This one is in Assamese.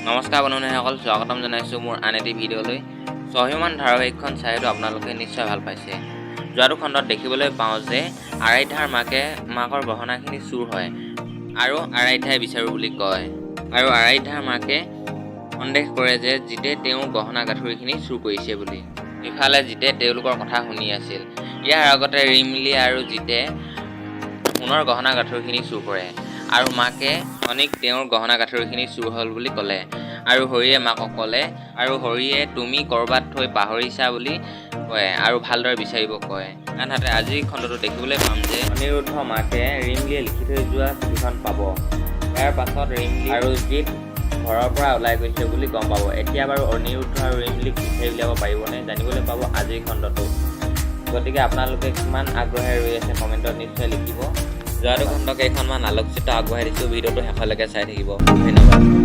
নমস্কাৰ বন্ধুসকল, স্বাগতম জনাইছো মোৰ আন এটি ভিডিঅ'লৈ। স্বাভিমান ধাৰাবাহিকখন চাইতো আপোনালোকে নিশ্চয় ভাল পাইছে। যোৱাটো খণ্ডত দেখিবলৈ পাওঁ যে আৰাধ্যাৰ মাকৰ গহনাখিনি চুৰ হয় আৰু আৰাধ্যাই বিচাৰো বুলি কয় আৰু আৰাধ্যাৰ মাকে সন্দেহ কৰে যে জিতে তেওঁ গহনা গাঁঠৰিখিনি চুৰ কৰিছে বুলি। ইফালে জিতে তেওঁলোকৰ কথা শুনি আছিল। ইয়াৰ আগতে ৰিমলি আৰু জিতে সোণৰ গহনা গাঁঠৰিখিনি চুৰ কৰে আৰু মাকে অনিক তেওঁৰ গহনা গাঁঠৰিখিনি চুৰ হ'ল বুলি ক'লে আৰু হৰিয়ে মাকক ক'লে আৰু হৰিয়ে তুমি ক'ৰবাত থৈ পাহৰিছা বুলি কয় আৰু ভালদৰে বিচাৰিব কয়। আনহাতে আজিৰ খণ্ডটো দেখিবলৈ পাম যে অনিৰুদ্ধ মাকে ৰিমলিয়ে লিখি থৈ যোৱা চিঠিখন পাব। ইয়াৰ পাছত ৰিমলি আৰু জিত ঘৰৰ পৰা ওলাই গৈছে বুলি গম পাব। এতিয়া বাৰু অনিৰুদ্ধ আৰু ৰিমলিক বিচাৰি উলিয়াব পাৰিবনে জানিবলৈ পাব আজিৰ খণ্ডটো। গতিকে আপোনালোকে কিমান আগ্ৰহেৰে ৰৈ আছে কমেণ্টত নিশ্চয় লিখিব। যোৱাটো খণ্ড কেইখনমান আলোকচিত্ৰ আগবঢ়াই দিছোঁ, ভিডিঅ'টো শেষলৈকে চাই থাকিব। ধন্যবাদ।